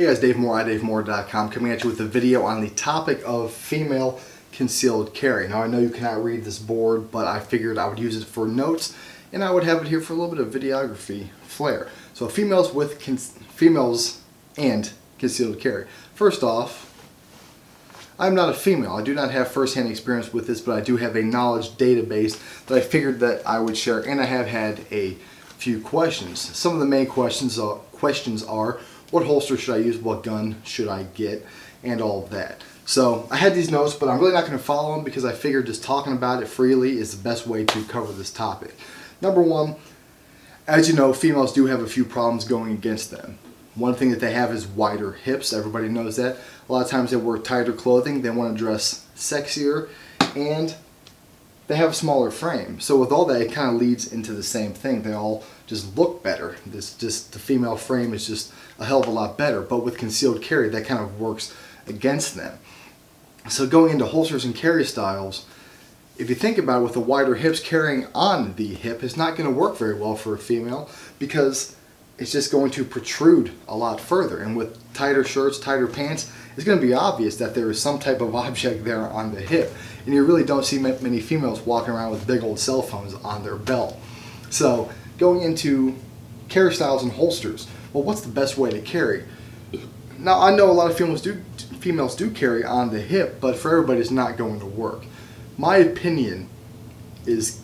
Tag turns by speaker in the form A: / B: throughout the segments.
A: Hey guys, Dave Moore, iDaveMoore.com, coming at you with a video on the topic of female concealed carry. Now I know you cannot read this board, but I figured I would use it for notes, and I would have it here for a little bit of videography flair. So females and concealed carry. First off, I'm not a female. I do not have first-hand experience with this, but I do have a knowledge database that I figured that I would share, and I have had a few questions. Some of the main questions are what holster should I use, what gun should I get, and all of that. So I had these notes, but I'm really not going to follow them because I figured just talking about it freely is the best way to cover this topic. Number one, as you know, females do have a few problems going against them. One thing that they have is wider hips. Everybody knows that. A lot of times they wear tighter clothing. They want to dress sexier, and they have a smaller frame. So with all that, it kind of leads into the same thing. They all just look better. The female frame is just a hell of a lot better. But with concealed carry, that kind of works against them. So going into holsters and carry styles, if you think about it, with the wider hips, carrying on the hip is not going to work very well for a female because it's just going to protrude a lot further. And with tighter shirts, tighter pants, it's going to be obvious that there is some type of object there on the hip. And you really don't see many females walking around with big old cell phones on their belt. So going into carry styles and holsters, well, what's the best way to carry? Now I know a lot of females do carry on the hip, but for everybody it's not going to work. My opinion is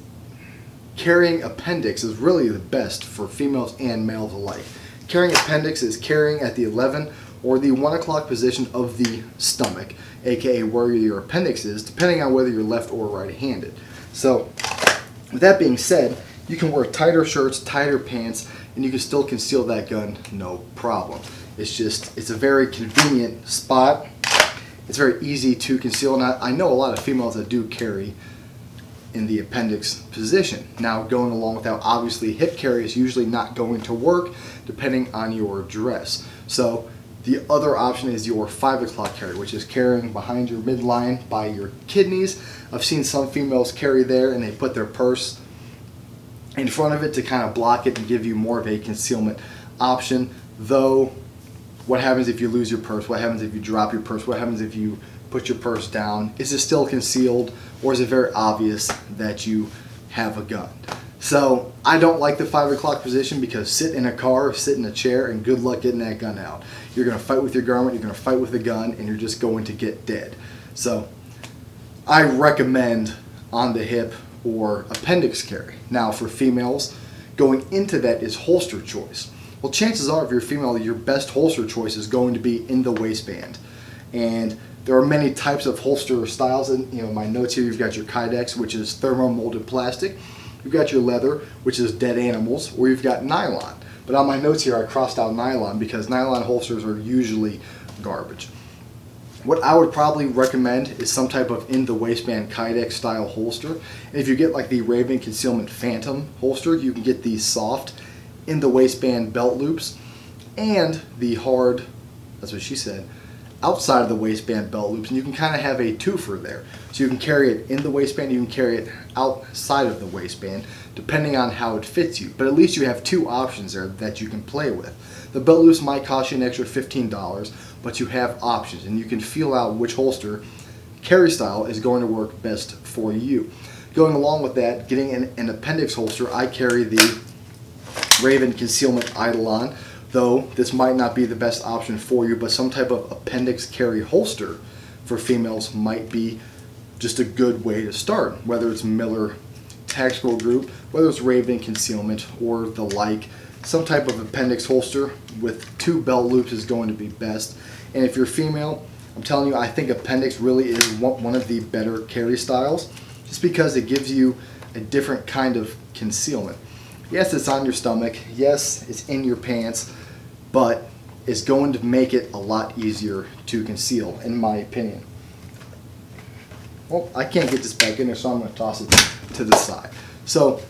A: carrying appendix is really the best for females and males alike. Carrying appendix is carrying at the 11 or the 1 o'clock position of the stomach, aka where your appendix is, depending on whether you're left or right-handed. So with that being said, you can wear tighter shirts, tighter pants, and you can still conceal that gun no problem. It's a very convenient spot. It's very easy to conceal. And I know a lot of females that do carry in the appendix position. Now going along with that, obviously hip carry is usually not going to work depending on your dress. So the other option is your 5 o'clock carry, which is carrying behind your midline by your kidneys. I've seen some females carry there and they put their purse in front of it to kind of block it and give you more of a concealment option. Though, what happens if you lose your purse? What happens if you drop your purse? What happens if you put your purse down? Is it still concealed, or is it very obvious that you have a gun? So I don't like the 5 o'clock position because sit in a car, sit in a chair, and good luck getting that gun out. You're going to fight with your garment, you're going to fight with the gun, and you're just going to get dead. So I recommend on the hip or appendix carry. Now for females, going into that is holster choice. Well, chances are if you're a female, your best holster choice is going to be in the waistband. And there are many types of holster styles. And my notes here, you've got your Kydex, which is thermo-molded plastic. You've got your leather, which is dead animals, or you've got nylon. But on my notes here, I crossed out nylon because nylon holsters are usually garbage. What I would probably recommend is some type of in the waistband Kydex style holster. And if you get like the Raven Concealment Phantom holster, you can get these soft in the waistband belt loops and the hard, that's what she said, outside of the waistband belt loops, and you can kind of have a twofer there. So you can carry it in the waistband, you can carry it outside of the waistband, depending on how it fits you. But at least you have two options there that you can play with. The belt loops might cost you an extra $15, but you have options, and you can feel out which holster carry style is going to work best for you. Going along with that, getting an appendix holster, I carry the Raven Concealment Eidolon, though this might not be the best option for you, but some type of appendix carry holster for females might be just a good way to start, whether it's Miller Tactical Group, whether it's Raven Concealment or the like. Some type of appendix holster with 2 belt loops is going to be best. And if you're female, I'm telling you, I think appendix really is one of the better carry styles, just because it gives you a different kind of concealment. Yes, it's on your stomach. Yes, it's in your pants, but it's going to make it a lot easier to conceal, in my opinion. Well, I can't get this back in there, so I'm going to toss it to the side. So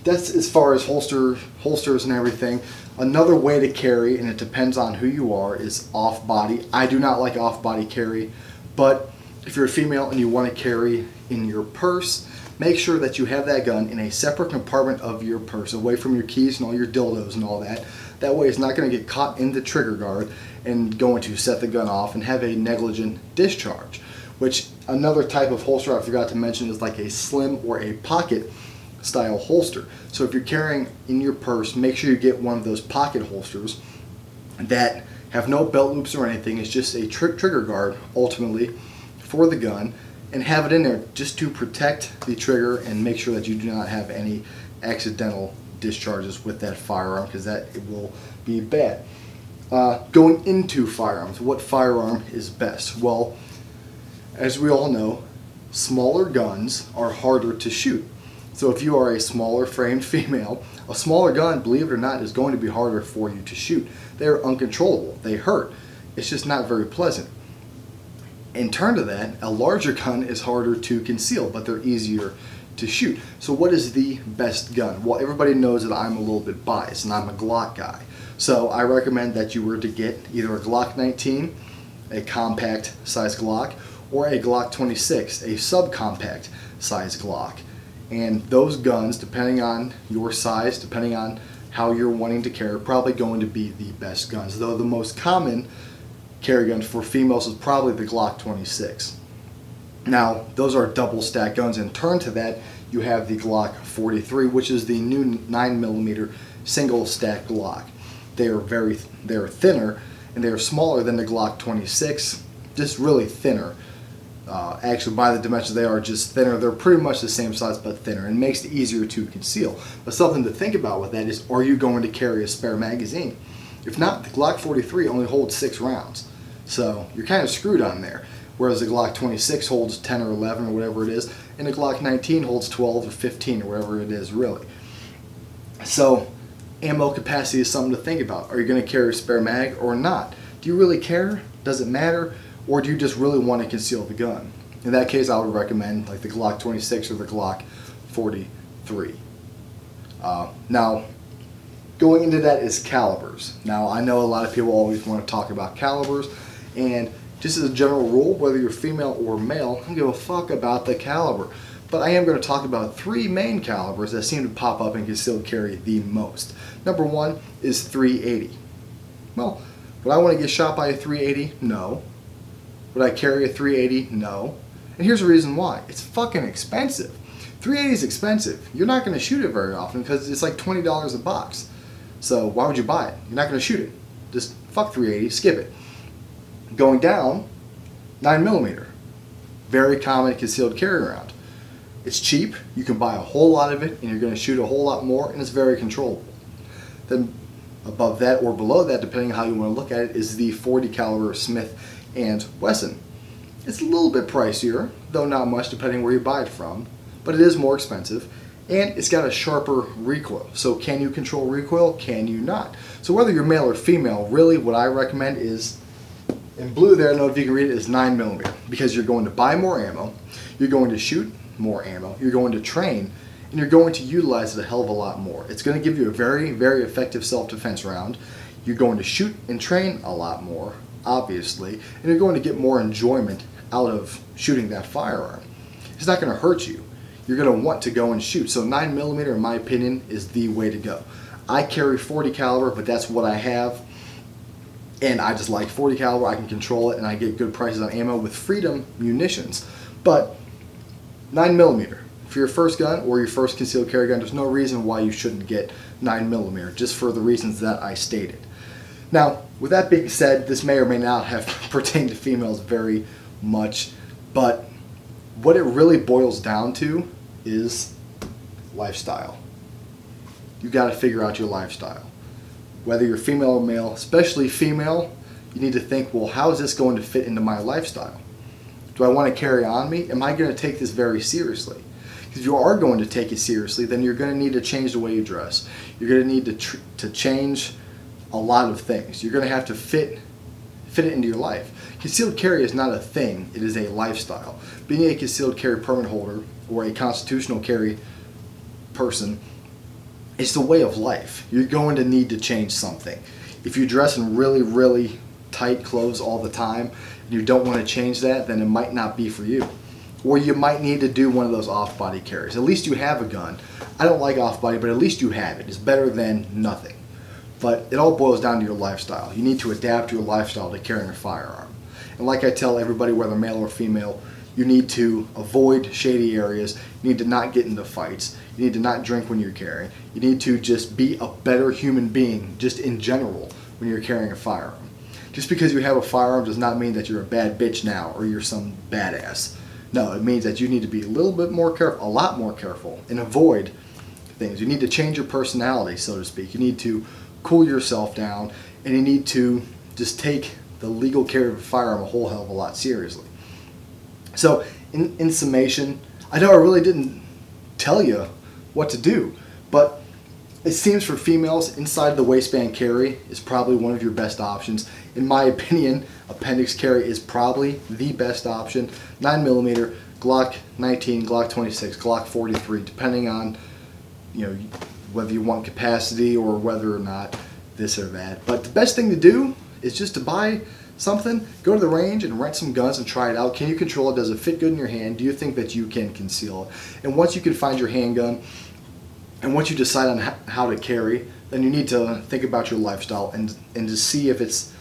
A: that's as far as holsters and everything. Another way to carry, and it depends on who you are, is off-body. I do not like off-body carry, but if you're a female and you want to carry in your purse, make sure that you have that gun in a separate compartment of your purse, away from your keys and all your dildos and all that. That way it's not going to get caught in the trigger guard and going to set the gun off and have a negligent discharge. Which another type of holster I forgot to mention is like a slim or a pocket style holster. So if you're carrying in your purse, make sure you get one of those pocket holsters that have no belt loops or anything. It's just a trigger guard ultimately for the gun, and have it in there just to protect the trigger and make sure that you do not have any accidental discharges with that firearm, because that it will be bad. Going into firearms, what firearm is best? Well, as we all know, smaller guns are harder to shoot. So if you are a smaller framed female, a smaller gun, believe it or not, is going to be harder for you to shoot. They're uncontrollable. They hurt. It's just not very pleasant. In turn to that, a larger gun is harder to conceal, but they're easier to shoot. So what is the best gun? Well, everybody knows that I'm a little bit biased, and I'm a Glock guy. So I recommend that you were to get either a Glock 19, a compact size Glock, or a Glock 26, a subcompact size Glock. And those guns, depending on your size, depending on how you're wanting to carry, are probably going to be the best guns. Though the most common carry guns for females is probably the Glock 26. Now, those are double stack guns. In turn to that, you have the Glock 43, which is the new 9mm single stack Glock. They are thinner, and they are smaller than the Glock 26, just really thinner. Actually, by the dimensions, they are just thinner. They're pretty much the same size, but thinner, and makes it easier to conceal. But something to think about with that is, are you going to carry a spare magazine? If not, the Glock 43 only holds 6 rounds. So you're kind of screwed on there. Whereas the Glock 26 holds 10 or 11 or whatever it is, and the Glock 19 holds 12 or 15 or whatever it is, really. So ammo capacity is something to think about. Are you going to carry a spare mag or not? Do you really care? Does it matter? Or do you just really want to conceal the gun? In that case, I would recommend like the Glock 26 or the Glock 43. Now, going into that is calibers. Now, I know a lot of people always want to talk about calibers, and just as a general rule, whether you're female or male, I don't give a fuck about the caliber. But I am going to talk about 3 main calibers that seem to pop up and concealed carry the most. Number 1 is .380. Well, would I want to get shot by a .380? No. Would I carry a .380? No. And here's the reason why. It's fucking expensive. .380 is expensive. You're not going to shoot it very often because it's like $20 a box. So why would you buy it? You're not going to shoot it. Just fuck .380, skip it. Going down, 9mm. Very common concealed carry round. It's cheap. You can buy a whole lot of it and you're going to shoot a whole lot more, and it's very controllable. Then above that or below that, depending on how you want to look at it, is the .40 caliber Smith & Wesson. It's a little bit pricier, though not much depending where you buy it from, but it is more expensive, and it's got a sharper recoil. So can you control recoil? Can you not? So whether you're male or female, really what I recommend is, in blue there, I don't know if you can read it, is 9mm, because you're going to buy more ammo, you're going to shoot more ammo, you're going to train, and you're going to utilize it a hell of a lot more. It's going to give you a very, very effective self-defense round. You're going to shoot and train a lot more, obviously, and you're going to get more enjoyment out of shooting that firearm. It's not going to hurt you. You're going to want to go and shoot. So 9mm, in my opinion, is the way to go. I carry .40 caliber, but that's what I have, and I just like .40 caliber. I can control it, and I get good prices on ammo with Freedom munitions. But 9mm, for your first gun or your first concealed carry gun, there's no reason why you shouldn't get 9mm, just for the reasons that I stated. Now, with that being said, this may or may not have pertained to females very much, but what it really boils down to is lifestyle. You got to figure out your lifestyle. Whether you're female or male, especially female, you need to think, well, how is this going to fit into my lifestyle? Do I want to carry on me? Am I going to take this very seriously? Because if you are going to take it seriously, then you're going to need to change the way you dress. You're going to need to change a lot of things. You're going to have to fit it into your life. Concealed carry is not a thing, it is a lifestyle. Being a concealed carry permit holder or a constitutional carry person, it's the way of life. You're going to need to change something. If you dress in really, really tight clothes all the time and you don't want to change that, then it might not be for you. Or you might need to do one of those off-body carries. At least you have a gun. I don't like off-body, but at least you have it. It's better than nothing. But it all boils down to your lifestyle. You need to adapt your lifestyle to carrying a firearm. And like I tell everybody, whether male or female, you need to avoid shady areas. You need to not get into fights. You need to not drink when you're carrying. You need to just be a better human being, just in general, when you're carrying a firearm. Just because you have a firearm does not mean that you're a bad bitch now or you're some badass. No, it means that you need to be a little bit more careful, a lot more careful, and avoid things. You need to change your personality, so to speak. You need to cool yourself down, and you need to just take the legal carry of a firearm a whole hell of a lot seriously. So, in summation, I know I really didn't tell you what to do, but it seems for females, inside the waistband carry is probably one of your best options. In my opinion, appendix carry is probably the best option. 9mm, Glock 19, Glock 26, Glock 43, depending on, you know, whether you want capacity or whether or not this or that. But the best thing to do is just to buy something, go to the range and rent some guns and try it out. Can you control it? Does it fit good in your hand? Do you think that you can conceal it? And once you can find your handgun, and once you decide on how to carry, then you need to think about your lifestyle and to see if it's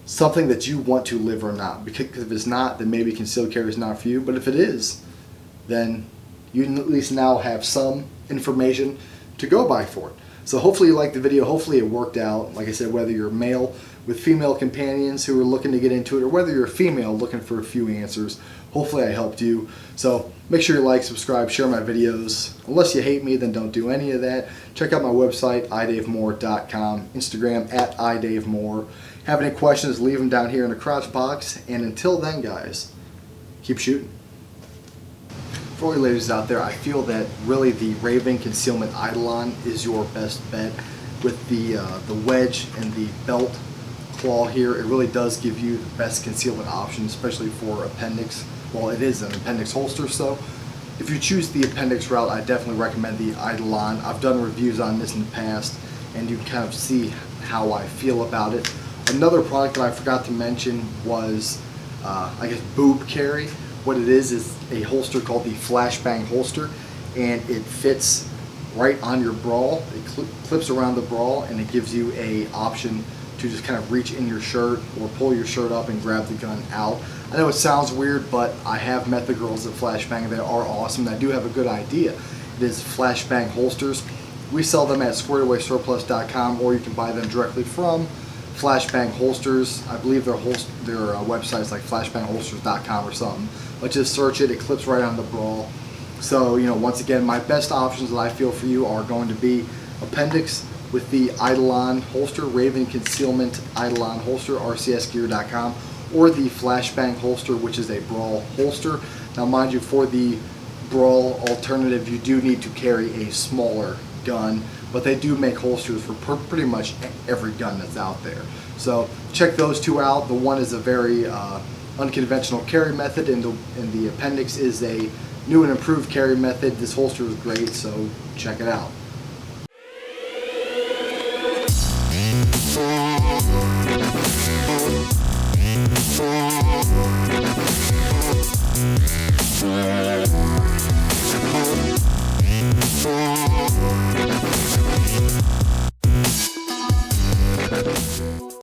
A: something that you want to live or not. Because if it's not, then maybe concealed carry is not for you. But if it is, then you at least now have some information to go by for it. So hopefully you liked the video. Hopefully it worked out. Like I said, whether you're male with female companions who are looking to get into it, or whether you're a female looking for a few answers, hopefully I helped you. So make sure you like, subscribe, share my videos. Unless you hate me, then don't do any of that. Check out my website, idavemore.com, Instagram @idavemore. Have any questions, leave them down here in the crotch box. And until then, guys, keep shooting. For all you ladies out there, I feel that really the Raven Concealment Eidolon is your best bet. With the wedge and the belt claw here, it really does give you the best concealment option, especially for appendix. Well, it is an appendix holster, so if you choose the appendix route, I definitely recommend the Eidolon. I've done reviews on this in the past, and you can kind of see how I feel about it. Another product that I forgot to mention was, I guess, boob carry. What it is a holster called the Flashbang holster, and it fits right on your bra. It clips around the bra, and it gives you a option to just kind of reach in your shirt or pull your shirt up and grab the gun out. I know it sounds weird, but I have met the girls at Flashbang. They are awesome. They do have a good idea. It is Flashbang holsters. We sell them at squaredawaysurplus.com, or you can buy them directly from Flashbang holsters. I believe their website is like flashbangholsters.com or something. But just search it. It clips right on the bra. So, you know, once again, my best options that I feel for you are going to be appendix with the Eidolon holster, Raven Concealment Eidolon holster, rcsgear.com, or the Flashbang holster, which is a brawl holster. Now, mind you, for the brawl alternative, you do need to carry a smaller gun, but they do make holsters for pretty much every gun that's out there. So check those two out. The one is a very unconventional carry method, and the appendix is a new and improved carry method. This holster is great, so check it out.
B: Yeah.